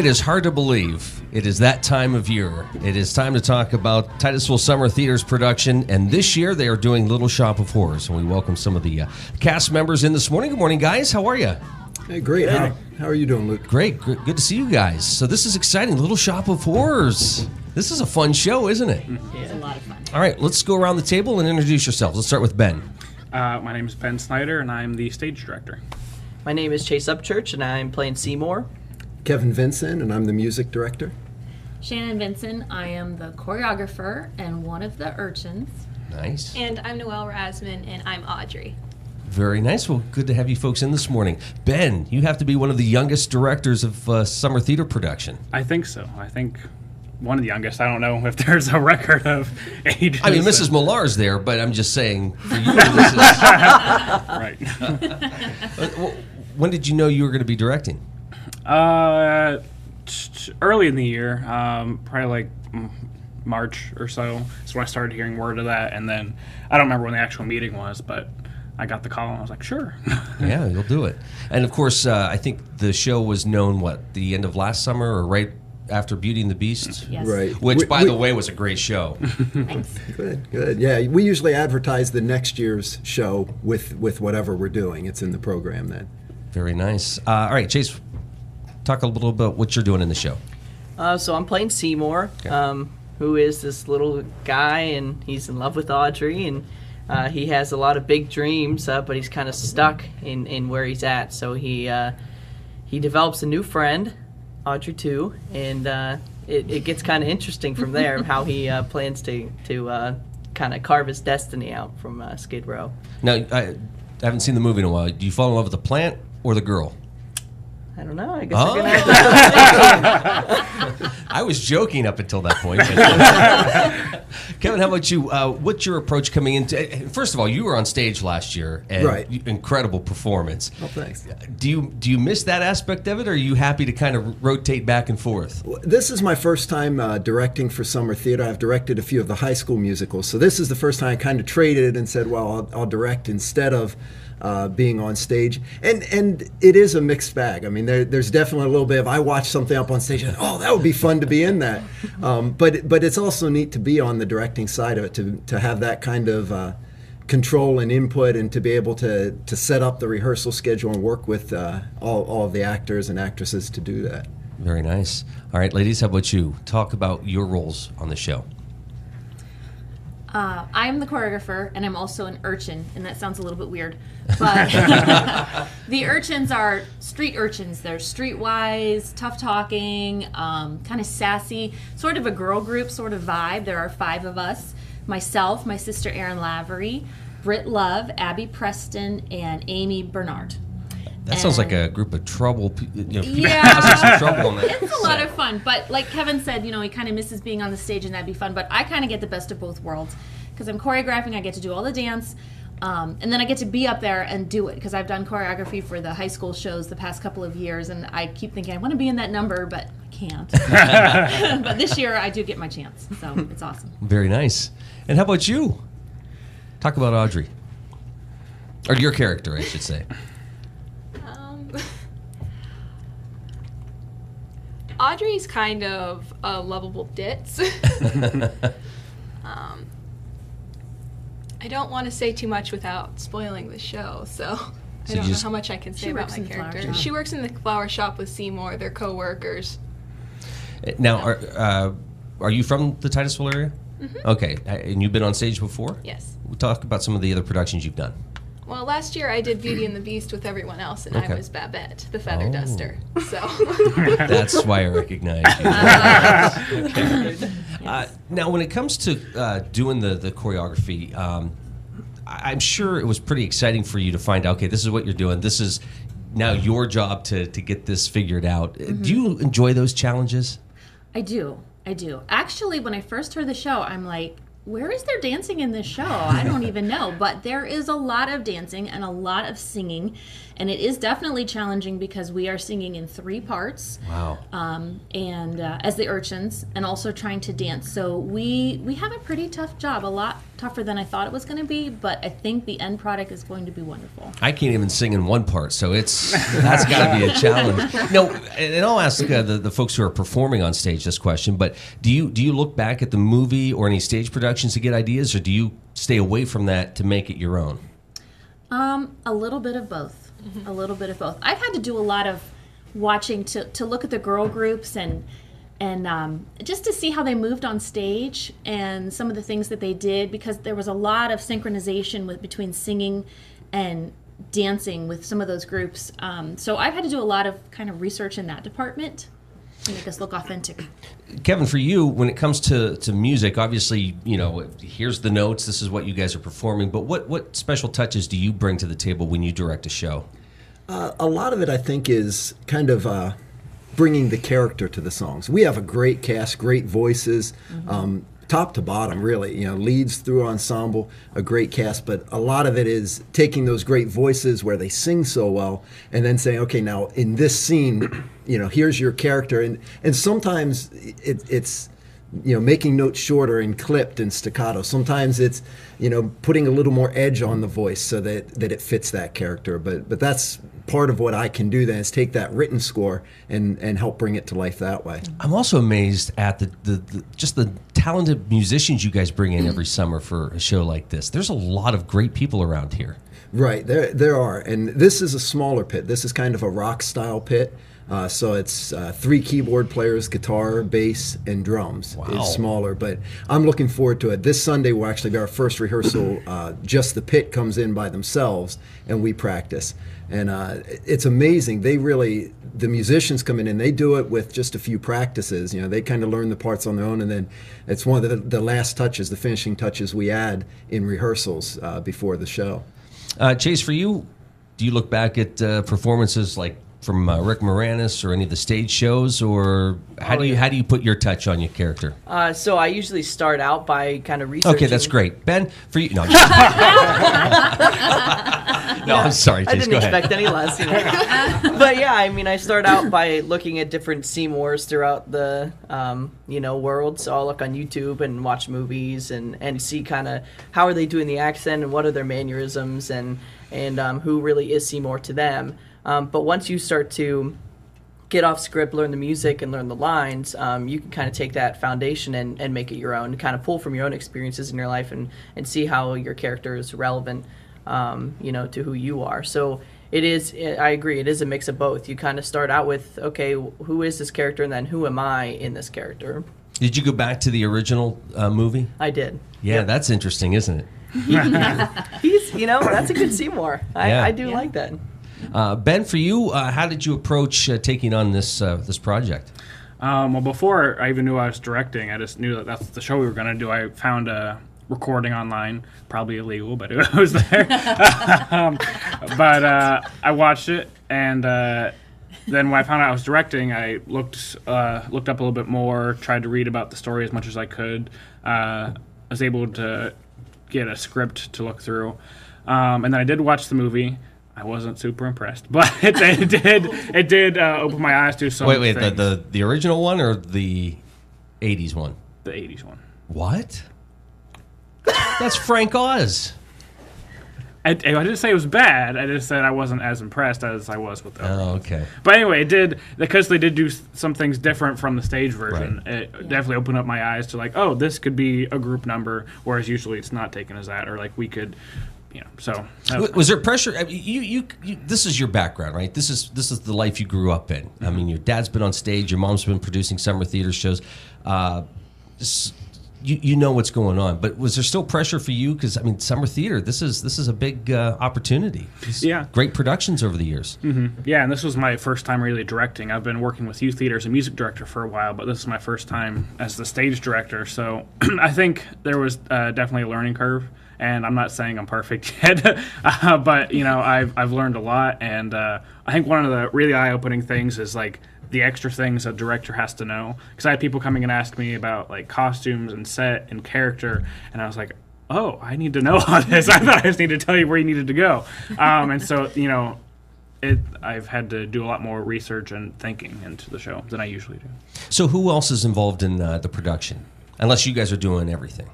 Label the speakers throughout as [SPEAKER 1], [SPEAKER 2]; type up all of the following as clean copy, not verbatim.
[SPEAKER 1] It is hard to believe it is that time of year. It is time to talk about Titusville Summer Theater's production, and this year they are doing Little Shop of Horrors. And we welcome some of the cast members in this morning. Good morning, guys. How are you?
[SPEAKER 2] Hey, great. How are you doing, Luke?
[SPEAKER 1] Great. Good to see you guys. So this is exciting. Little Shop of Horrors. This is a fun show, isn't it?
[SPEAKER 3] Yeah. It's a lot of fun.
[SPEAKER 1] All right, let's go around the table and introduce yourselves. Let's start with Ben.
[SPEAKER 4] My name is Ben Snyder, and I'm the stage director.
[SPEAKER 5] My name is Chase Upchurch, and I'm playing Seymour.
[SPEAKER 2] Kevin Vinson, and I'm the music director.
[SPEAKER 3] Shannon Vinson, I am the choreographer and one of the urchins.
[SPEAKER 1] Nice.
[SPEAKER 6] And I'm Noelle Rasman, and I'm Audrey.
[SPEAKER 1] Very nice. Well, good to have you folks in this morning. Ben, you have to be one of the youngest directors of summer theater production.
[SPEAKER 4] I think so. I think one of the youngest. I don't know if there's a record of ages.
[SPEAKER 1] I mean, Mrs. Millar's there, but I'm just saying for you, this is...
[SPEAKER 4] Right.
[SPEAKER 1] When did you know you were going to be directing?
[SPEAKER 4] Early in the year, probably like March or so. That's when I started hearing word of that, and then I don't remember when the actual meeting was, but I got the call and I was like, sure.
[SPEAKER 1] Yeah, you'll do it. And of course, I think the show was known, the end of last summer or right after Beauty and the Beast?
[SPEAKER 3] Yes.
[SPEAKER 2] Right.
[SPEAKER 1] Which, by the way, was a great show.
[SPEAKER 3] Thanks.
[SPEAKER 2] Good. Yeah, we usually advertise the next year's show with whatever we're doing. It's in the program then.
[SPEAKER 1] Very nice. All right, Chase, talk a little about what you're doing in the show.
[SPEAKER 5] So I'm playing Seymour,
[SPEAKER 1] Okay.
[SPEAKER 5] who is this little guy, and he's in love with Audrey, and he has a lot of big dreams, but he's kind of stuck in where he's at. So he develops a new friend, Audrey too, and it gets kind of interesting from there how he plans to kind of carve his destiny out from Skid Row.
[SPEAKER 1] Now, I haven't seen the movie in a while. Do you fall in love with the plant or the girl?
[SPEAKER 5] I don't know. I guess we're gonna have to.
[SPEAKER 1] I was joking up until that point. Kevin, how about you? What's your approach coming into? First of all, you were on stage last year, and
[SPEAKER 2] Right.
[SPEAKER 1] Incredible performance.
[SPEAKER 2] Oh, thanks.
[SPEAKER 1] Do you miss that aspect of it, or are you happy to kind of rotate back and forth?
[SPEAKER 2] This is my first time directing for summer theater. I've directed a few of the high school musicals, so this is the first time I kind of traded and said, well, I'll direct instead of being on stage, and it is a mixed bag. I mean, there's definitely a little bit of I watch something up on stage and that would be fun to be in that, but it's also neat to be on the directing side of it, to have that kind of control and input, and to be able to set up the rehearsal schedule and work with all of the actors and actresses to do that.
[SPEAKER 1] Very nice. All right, ladies, how about you? Talk about your roles on the show.
[SPEAKER 3] I'm the choreographer, and I'm also an urchin, and that sounds a little bit weird. But the urchins are street urchins. They're streetwise, tough-talking, kind of sassy, sort of a girl group sort of vibe. There are 5 of us. Myself, my sister Erin Lavery, Britt Love, Abby Preston, and Amy Bernard.
[SPEAKER 1] That sounds like a group of trouble.
[SPEAKER 3] Yeah,
[SPEAKER 1] causing some trouble on that.
[SPEAKER 3] It's a lot of fun. But like Kevin said, he kind of misses being on the stage, and that'd be fun. But I kind of get the best of both worlds because I'm choreographing. I get to do all the dance, and then I get to be up there and do it because I've done choreography for the high school shows the past couple of years, and I keep thinking I want to be in that number, but I can't. But this year I do get my chance, so it's awesome.
[SPEAKER 1] Very nice. And how about you? Talk about Audrey. Or your character, I should say.
[SPEAKER 6] Audrey's kind of a lovable ditz. I don't want to say too much without spoiling the show, so I don't know how much I can say about my character. She works in the flower shop with Seymour. They're co-workers.
[SPEAKER 1] Now, are you from the Titusville area?
[SPEAKER 6] Mm-hmm.
[SPEAKER 1] Okay, and you've been on stage before?
[SPEAKER 6] Yes.
[SPEAKER 1] We'll talk about some of the other productions you've done.
[SPEAKER 6] Well, last year I did Beauty and the Beast with everyone else, and I was Babette, the feather duster. So
[SPEAKER 1] That's why I recognize you. Okay. Now, when it comes to doing the choreography, I'm sure it was pretty exciting for you to find out, okay, this is what you're doing. This is now your job to get this figured out. Mm-hmm. Do you enjoy those challenges?
[SPEAKER 3] I do. Actually, when I first heard the show, I'm like, where is there dancing in this show? I don't even know. But there is a lot of dancing and a lot of singing. And it is definitely challenging because we are singing in 3 parts.
[SPEAKER 1] Wow.
[SPEAKER 3] And as the urchins, and also trying to dance. So we have a pretty tough job, a lot tougher than I thought it was going to be. But I think the end product is going to be wonderful.
[SPEAKER 1] I can't even sing in 1 part, so that's got to be a challenge. No, and I'll ask the folks who are performing on stage this question. But do you look back at the movie or any stage productions to get ideas, or do you stay away from that to make it your own?
[SPEAKER 3] A little bit of both. A little bit of both. I've had to do a lot of watching to look at the girl groups and just to see how they moved on stage and some of the things that they did, because there was a lot of synchronization between singing and dancing with some of those groups. So I've had to do a lot of kind of research in that department to make us look authentic.
[SPEAKER 1] Kevin, for you, when it comes to music, obviously, here's the notes, this is what you guys are performing, but what special touches do you bring to the table when you direct a show?
[SPEAKER 2] A lot of it, I think, is kind of bringing the character to the songs. We have a great cast, great voices, top to bottom, really. Leads through ensemble, a great cast, but a lot of it is taking those great voices where they sing so well and then saying, okay, now in this scene, here's your character. And sometimes it's making notes shorter and clipped and staccato. Sometimes it's, putting a little more edge on the voice so that it fits that character. But that's part of what I can do then, is take that written score and help bring it to life that way.
[SPEAKER 1] I'm also amazed at just the talented musicians you guys bring in every summer for a show like this. There's a lot of great people around here.
[SPEAKER 2] Right, there are. And this is a smaller pit. This is kind of a rock style pit. So it's 3 keyboard players, guitar, bass, and drums.
[SPEAKER 1] Wow.
[SPEAKER 2] It's smaller, but I'm looking forward to it. This Sunday will actually be our first rehearsal. Just the pit comes in by themselves, and we practice. And it's amazing. The musicians come in, and they do it with just a few practices. They kind of learn the parts on their own, and then it's one of the last touches, the finishing touches we add in rehearsals before the show.
[SPEAKER 1] Chase, for you, do you look back at performances like from Rick Moranis or any of the stage shows, or how do you put your touch on your character?
[SPEAKER 5] So I usually start out by kind of researching.
[SPEAKER 1] Okay, that's great. Ben, for you, no. No, I'm sorry, Chase,
[SPEAKER 5] I didn't expect any less. But yeah, I start out by looking at different Seymours throughout the world. So I'll look on YouTube and watch movies and see kind of how are they doing the accent and what are their mannerisms and who really is Seymour to them. But once you start to get off script, learn the music, and learn the lines, you can kind of take that foundation and make it your own, kind of pull from your own experiences in your life and see how your character is relevant, to who you are. So it is, I agree, it is a mix of both. You kind of start out with, okay, who is this character, and then who am I in this character?
[SPEAKER 1] Did you go back to the original movie?
[SPEAKER 5] I did.
[SPEAKER 1] Yeah, yep. That's interesting, isn't it?
[SPEAKER 5] He's, that's a good Seymour. I do like that.
[SPEAKER 1] Ben, for you, how did you approach taking on this project?
[SPEAKER 4] Well, before I even knew I was directing, I just knew that that's the show we were going to do. I found a recording online, probably illegal, but it was there. But I watched it, and then when I found out I was directing, I looked up a little bit more, tried to read about the story as much as I could. I was able to get a script to look through, and then I did watch the movie. I wasn't super impressed, but it did open my eyes to some
[SPEAKER 1] Wait,
[SPEAKER 4] things.
[SPEAKER 1] the original one or the 80s one?
[SPEAKER 4] The 80s one.
[SPEAKER 1] What? That's Frank Oz.
[SPEAKER 4] I didn't say it was bad. I just said I wasn't as impressed as I was with the other ones.
[SPEAKER 1] Okay.
[SPEAKER 4] But anyway, because they did do some things different from the stage version,
[SPEAKER 1] Right.
[SPEAKER 4] It definitely opened up my eyes to like, oh, this could be a group number, whereas usually it's not taken as that, or like we could... So
[SPEAKER 1] was there pressure? I mean, you this is your background, right? This is the life you grew up in. I mean, your dad's been on stage, your mom's been producing summer theater shows. You know what's going on, but was there still pressure for you? Because I mean, summer theater, this is a big opportunity.
[SPEAKER 4] Yeah,
[SPEAKER 1] great productions over the years.
[SPEAKER 4] Mm-hmm. Yeah, and this was my first time really directing. I've been working with youth theater as a music director for a while, but this is my first time as the stage director. So I think there was definitely a learning curve. And I'm not saying I'm perfect yet, but I've learned a lot, and I think one of the really eye-opening things is like the extra things a director has to know. Because I had people coming and ask me about like costumes and set and character, and I was like, oh, I need to know all this. I thought I just needed to tell you where you needed to go. And so, you know, I've had to do a lot more research and thinking into the show than I usually do.
[SPEAKER 1] So who else is involved in the production? Unless you guys are doing everything.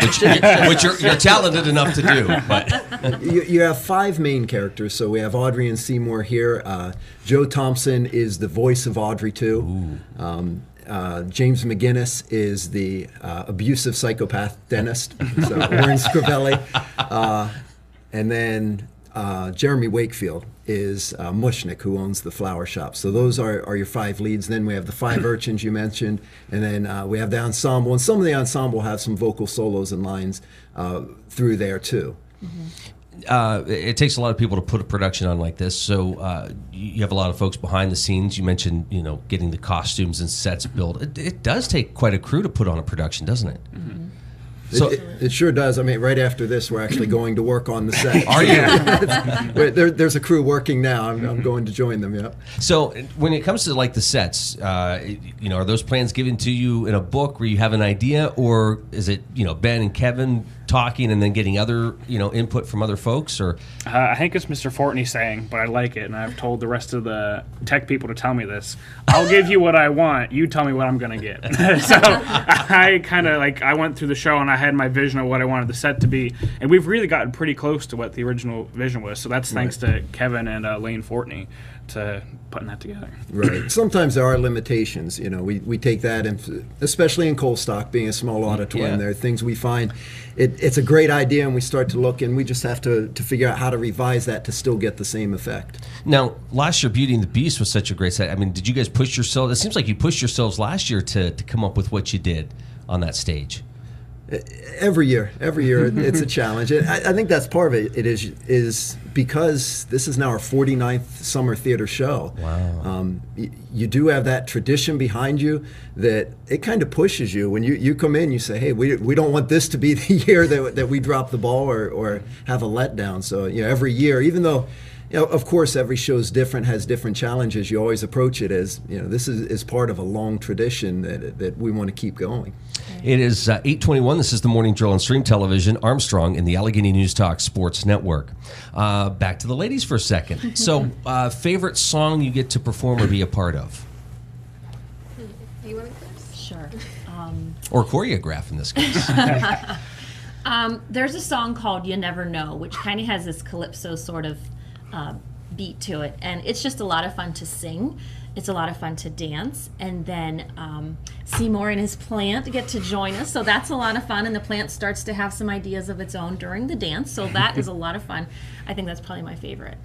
[SPEAKER 1] Which you're talented enough to do. But
[SPEAKER 2] you have 5 main characters. So we have Audrey and Seymour here. Joe Thompson is the voice of Audrey, too. James McGinnis is the abusive psychopath dentist, so Warren Scrivelli. And then Jeremy Wakefield is Mushnick, who owns the flower shop. So those are your 5 leads. Then we have the 5 urchins you mentioned, and then we have the ensemble. And some of the ensemble have some vocal solos and lines through there, too.
[SPEAKER 1] It takes a lot of people to put a production on like this. So you have a lot of folks behind the scenes. You mentioned, you know, getting the costumes and sets built. It does take quite a crew to put on a production, doesn't it?
[SPEAKER 2] Mm-hmm. So it sure does. I mean, right after this, we're actually going to work on the set.
[SPEAKER 1] Are you?
[SPEAKER 2] There's a crew working now. I'm going to join them. Yep.
[SPEAKER 1] So when it comes to like the sets, you know, are those plans given to you in a book where you have an idea, or is it, you know, Ben and Kevin talking and then getting other, you know, input from other folks? Or
[SPEAKER 4] I think it's Mr. Fortney saying, but I like it, and I've told the rest of the tech people to tell me this. I'll give you what I want. You tell me what I'm going to get. So I kind of like, I went through the show and I had my vision of what I wanted the set to be, and we've really gotten pretty close to what the original vision was. So that's thanks to Kevin and Lane Fortney to putting that together.
[SPEAKER 2] Right. Sometimes there are limitations. You know, we take that, and especially in Coalstock, being a small auditorium, there are things we find. It's a great idea, and we start to look, and we just have to figure out how to revise that to still get the same effect.
[SPEAKER 1] Now, last year, Beauty and the Beast was such a great set. I mean, did you guys push yourselves? It seems like you pushed yourselves last year to come up with what you did on that stage.
[SPEAKER 2] Every year, it's a challenge. I think that's part of it. It is because this is now our 49th summer theater show.
[SPEAKER 1] Wow.
[SPEAKER 2] You do have that tradition behind you that it kind of pushes you. When you come in, you say, hey, we don't want this to be the year that we drop the ball or have a letdown. So, you know, every year, even though, you know, of course, every show is different, has different challenges, you always approach it as, you know, this is part of a long tradition that we want to keep going.
[SPEAKER 1] It is 8:21. This is the Morning Drill on Stream Television, Armstrong in the Allegheny News Talk Sports Network. Back to the ladies for a second. So, favorite song you get to perform or be a part of?
[SPEAKER 6] You want to go first?
[SPEAKER 3] Sure.
[SPEAKER 1] Or choreograph in this case.
[SPEAKER 3] There's a song called You Never Know, which kind of has this calypso sort of beat to it. And it's just a lot of fun to sing. It's a lot of fun to dance. And then Seymour and his plant get to join us. So that's a lot of fun. And the plant starts to have some ideas of its own during the dance. So that is a lot of fun. I think that's probably my favorite.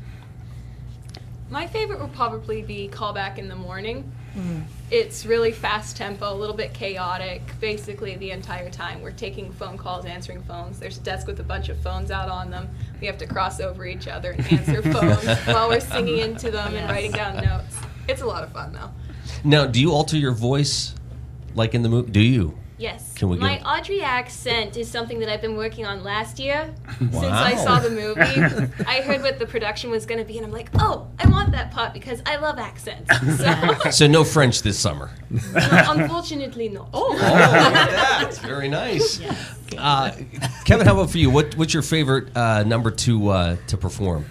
[SPEAKER 6] My favorite would probably be Call Back in the Morning. It's really fast tempo, a little bit chaotic. Basically, the entire time we're taking phone calls, answering phones. There's a desk with a bunch of phones out on them. We have to cross over each other and answer phones while we're singing into them and writing down notes. It's a lot of fun, though.
[SPEAKER 1] Now, do you alter your voice like in the movie? Do you?
[SPEAKER 7] Yes.
[SPEAKER 1] Can we
[SPEAKER 7] My
[SPEAKER 1] get...
[SPEAKER 7] Audrey accent is something that I've been working on last year.
[SPEAKER 1] Wow.
[SPEAKER 7] Since I saw the movie, I heard what the production was going to be, and I'm like, oh, I want that part because I love accents.
[SPEAKER 1] So no French this summer?
[SPEAKER 7] Unfortunately, no.
[SPEAKER 1] Oh, that's very nice. Yes. Kevin, how about for you? What's your favorite number to perform?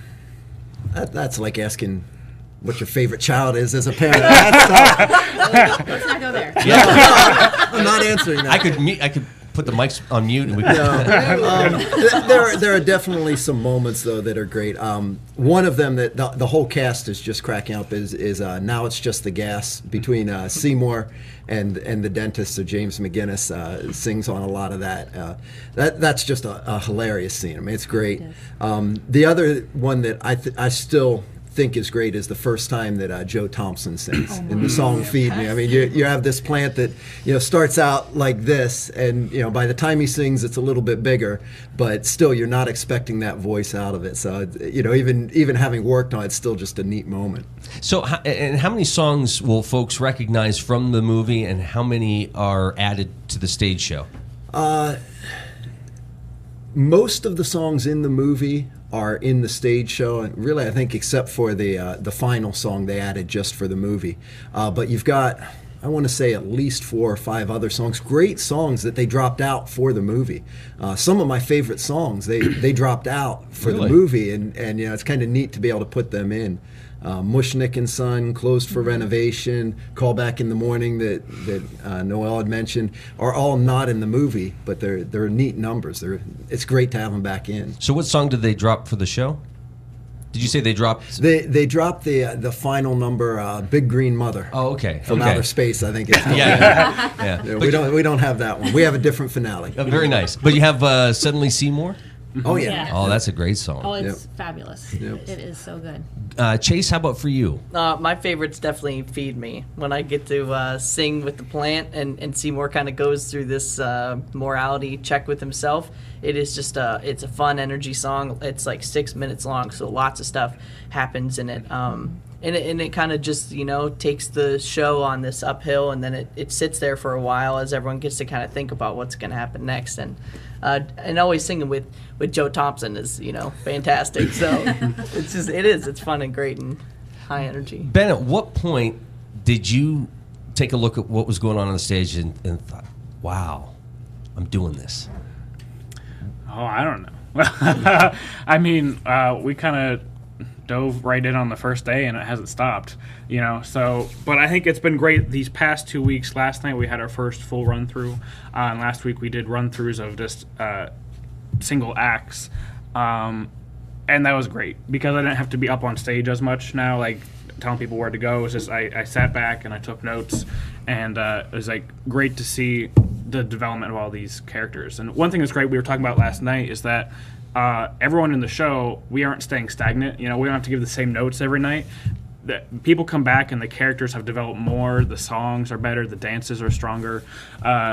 [SPEAKER 2] That's like asking what your favorite child is as a parent. Let's
[SPEAKER 3] not go there.
[SPEAKER 2] Yeah. I'm not answering that.
[SPEAKER 1] I could put the mics on mute and we could.
[SPEAKER 2] There are definitely some moments though that are great. One of them that the whole cast is just cracking up is Now It's Just the Gas between Seymour and the dentist. So James McGinnis sings on a lot of that. That's just a hilarious scene. I mean, it's great. The other one that I still think is great is the first time that Joe Thompson sings in the song "Feed Me." I mean, you have this plant that starts out like this, and by the time he sings, it's a little bit bigger, but still you're not expecting that voice out of it. So even having worked on it, it's still just a neat moment.
[SPEAKER 1] So, and how many songs will folks recognize from the movie, and how many are added to the stage show?
[SPEAKER 2] Most of the songs in the movie are in the stage show, and really I think except for the final song they added just for the movie. But you've got, I want to say, at least 4 or 5 other songs, great songs that they dropped out for the movie. Some of my favorite songs they dropped out for the movie, and it's kind of neat to be able to put them in. Mushnick and Son, Closed for Renovation, Call Back in the Morning that Noel had mentioned are all not in the movie, but they're neat numbers. It's great to have them back in.
[SPEAKER 1] So what song did they drop for the show? Did you say they dropped?
[SPEAKER 2] They dropped the final number, Big Green Mother.
[SPEAKER 1] Oh, okay.
[SPEAKER 2] From Outer Space, I think it's called.
[SPEAKER 1] Yeah.
[SPEAKER 2] We don't have that one. We have a different finale.
[SPEAKER 1] Very nice. But you have Suddenly Seymour?
[SPEAKER 2] Oh, yeah.
[SPEAKER 3] Yeah.
[SPEAKER 1] Oh, that's a great song.
[SPEAKER 3] Oh, it's fabulous. It is so good.
[SPEAKER 1] Chase, how about for you?
[SPEAKER 5] My favorites definitely Feed Me. When I get to sing with the plant and Seymour kind of goes through this morality check with himself, it is just it's a fun energy song. It's like 6 minutes long, so lots of stuff happens in it. And it kind of just, takes the show on this uphill, and then it sits there for a while as everyone gets to kind of think about what's going to happen next. And always singing with Joe Thompson is, fantastic. So it's fun and great and high energy.
[SPEAKER 1] Ben, at what point did you take a look at what was going on the stage and thought, wow, I'm doing this?
[SPEAKER 4] Oh, I don't know. I mean, we kind of dove right in on the first day, and it hasn't stopped, So, but I think it's been great these past 2 weeks. Last night we had our first full run through, and last week we did run throughs of just single acts, and that was great because I didn't have to be up on stage as much now, like telling people where to go. It was just I sat back and I took notes, and it was like great to see the development of all these characters. And one thing that's great we were talking about last night is that everyone in the show, we aren't staying stagnant. We don't have to give the same notes every night. People come back and the characters have developed more. The songs are better. The dances are stronger.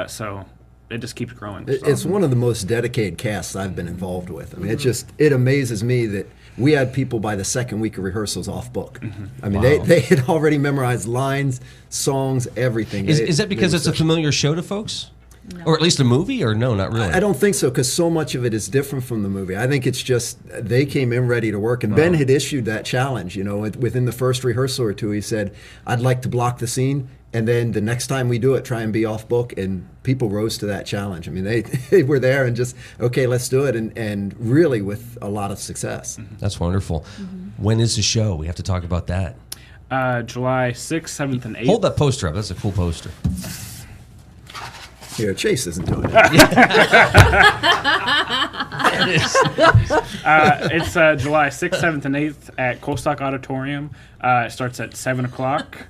[SPEAKER 4] So it just keeps growing. So.
[SPEAKER 2] It's one of the most dedicated casts I've been involved with. I mean, it amazes me that we had people by the second week of rehearsals off book. I mean, they had already memorized lines, songs, everything.
[SPEAKER 1] Is that because it's a familiar show to folks? No. Or at least a movie, or no, not really?
[SPEAKER 2] I don't think so, because so much of it is different from the movie. I think it's just they came in ready to work, and Ben had issued that challenge. Within the first rehearsal or two, he said, "I'd like to block the scene, and then the next time we do it, try and be off book." And people rose to that challenge. I mean, they were there and just, okay, let's do it, and really with a lot of success.
[SPEAKER 1] That's wonderful. When is the show? We have to talk about that.
[SPEAKER 4] July 6th, 7th, and 8th.
[SPEAKER 1] Hold that poster up. That's a cool poster.
[SPEAKER 2] Here, Chase isn't doing it.
[SPEAKER 4] It's July 6th, 7th, and 8th at Coalstock Auditorium. It starts at 7 o'clock.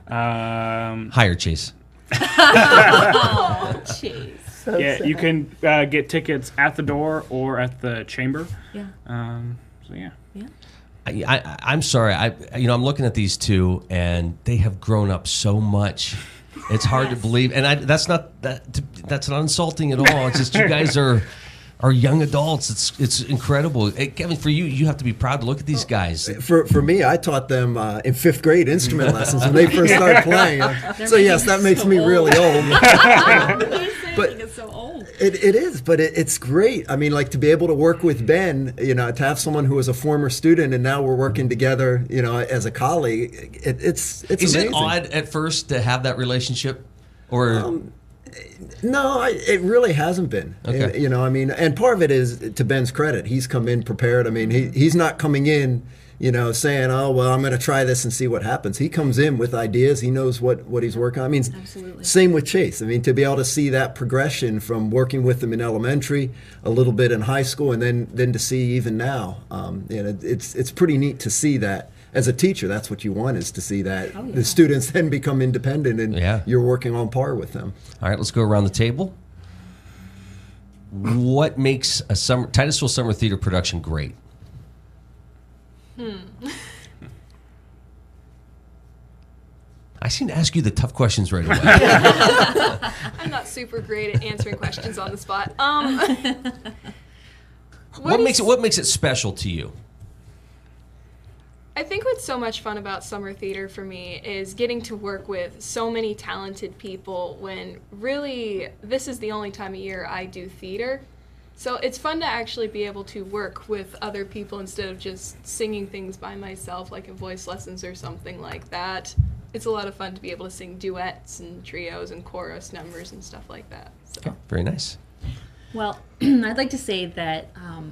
[SPEAKER 1] Higher, Chase.
[SPEAKER 3] Oh, Chase.
[SPEAKER 5] So
[SPEAKER 4] yeah,
[SPEAKER 5] sad.
[SPEAKER 4] you can get tickets at the door or at the chamber.
[SPEAKER 3] Yeah.
[SPEAKER 4] So, yeah.
[SPEAKER 3] Yeah.
[SPEAKER 1] I'm sorry. I'm looking at these two, and they have grown up so much. It's hard to believe, and that's not insulting at all. It's just you guys are young adults. It's incredible. Hey, Kevin, for you have to be proud to look at these guys.
[SPEAKER 2] For me, I taught them in 5th grade instrument lessons when they first started playing. So yes, that makes me really old. But
[SPEAKER 3] it's so old.
[SPEAKER 2] It is, but it's great. I mean, like, to be able to work with Ben, to have someone who was a former student and now we're working together, as a colleague. It's
[SPEAKER 1] Is
[SPEAKER 2] amazing.
[SPEAKER 1] it odd at first to have that relationship, or?
[SPEAKER 2] No, it really hasn't been.
[SPEAKER 1] Okay.
[SPEAKER 2] I mean, and part of it is to Ben's credit. He's come in prepared. I mean, he's not coming in, saying, "Oh, well, I'm going to try this and see what happens." He comes in with ideas. He knows what he's working on. I mean,
[SPEAKER 3] Absolutely.
[SPEAKER 2] same with Chase. I mean, to be able to see that progression from working with him in elementary, a little bit in high school, and then to see even now, it's pretty neat to see that. As a teacher, that's what you want, is to see that the students then become independent and you're working on par with them.
[SPEAKER 1] All right, let's go around the table. What makes a Titusville Summer Theater production great? I seem to ask you the tough questions right away.
[SPEAKER 6] I'm not super great at answering questions on the spot.
[SPEAKER 1] What makes it special to you?
[SPEAKER 6] I think what's so much fun about summer theater for me is getting to work with so many talented people when really this is the only time of year I do theater. So it's fun to actually be able to work with other people instead of just singing things by myself, like in voice lessons or something like that. It's a lot of fun to be able to sing duets and trios and chorus numbers and stuff like that. So.
[SPEAKER 1] Okay, very nice.
[SPEAKER 3] Well, I'd like to say that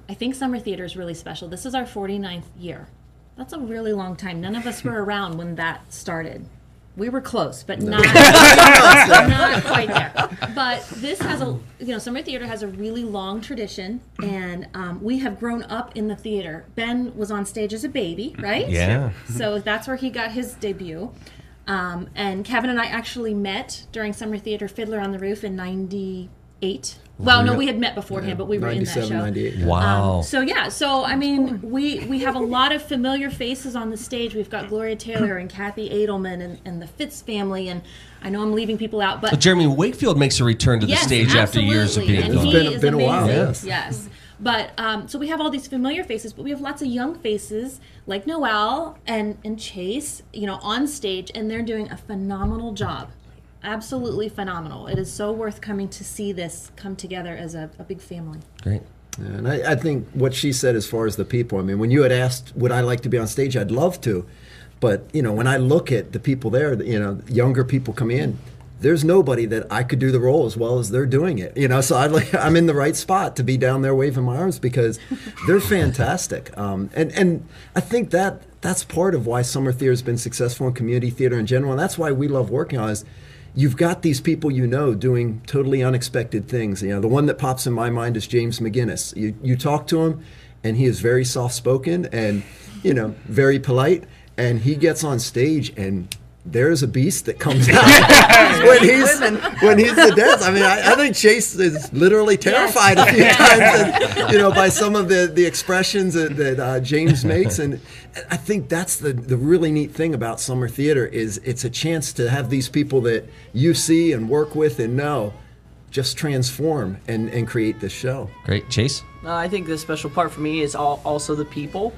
[SPEAKER 3] I think summer theater is really special. This is our 49th year. That's a really long time. None of us were around when that started. We were close, but not quite there. But this has summer theater has a really long tradition, and we have grown up in the theater. Ben was on stage as a baby, right?
[SPEAKER 1] Yeah.
[SPEAKER 3] So that's where he got his debut. And Kevin and I actually met during Summer Theater Fiddler on the Roof in '98. Well, no, we had met beforehand, but we were in that show.
[SPEAKER 2] 98.
[SPEAKER 1] Wow.
[SPEAKER 3] So I mean, we have a lot of familiar faces on the stage. We've got Gloria Taylor and Kathy Edelman and the Fitz family, and I know I'm leaving people out, but
[SPEAKER 1] Jeremy Wakefield makes a return to the stage after years of being
[SPEAKER 3] and
[SPEAKER 1] gone.
[SPEAKER 3] he
[SPEAKER 2] It's
[SPEAKER 3] is
[SPEAKER 2] been a while,
[SPEAKER 3] amazing.
[SPEAKER 2] yes.
[SPEAKER 3] But so we have all these familiar faces, but we have lots of young faces like Noelle and Chase, on stage, and they're doing a phenomenal job. Absolutely phenomenal. It is so worth coming to see this come together as a big family.
[SPEAKER 1] Great.
[SPEAKER 2] And I think what she said as far as the people, I mean, when you had asked, would I like to be on stage, I'd love to. But, when I look at the people there, younger people come in, there's nobody that I could do the role as well as they're doing it. So I'm in the right spot to be down there waving my arms because they're fantastic. And I think that's part of why summer theater has been successful in community theater in general. And that's why we love working on it. Is you've got these people doing totally unexpected things. The one that pops in my mind is James McGinnis. You talk to him, and he is very soft-spoken and, very polite. And he gets on stage, and there's a beast that comes out when he's the dance. I mean, I think Chase is literally terrified a few times, and, by some of the expressions that James makes. And I think that's the really neat thing about summer theater is it's a chance to have these people that you see and work with and know just transform and create this show.
[SPEAKER 1] Great. Chase?
[SPEAKER 5] I think the special part for me is also the people.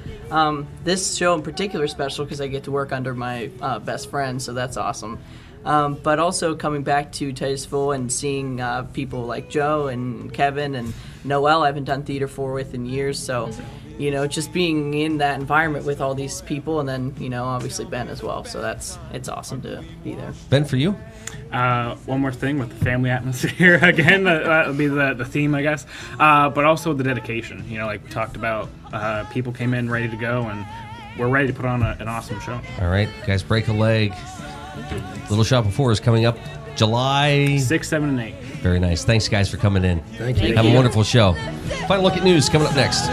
[SPEAKER 5] This show in particular is special because I get to work under my best friend, so that's awesome. But also coming back to Titusville and seeing people like Joe and Kevin and Noelle I haven't done theater with in years, so just being in that environment with all these people, and then obviously Ben as well, so it's awesome to be there.
[SPEAKER 1] Ben, for you?
[SPEAKER 4] One more thing with the family atmosphere again, that would be the theme, I guess, but also the dedication. Like we talked about, people came in ready to go, and we're ready to put on an awesome show.
[SPEAKER 1] All right, guys, break a leg. Little Shop of Horrors coming up July
[SPEAKER 4] 6, 7, and 8.
[SPEAKER 1] Very nice. Thanks, guys, for coming in.
[SPEAKER 2] Thank you.
[SPEAKER 1] Have a wonderful show. Final look at news coming up next.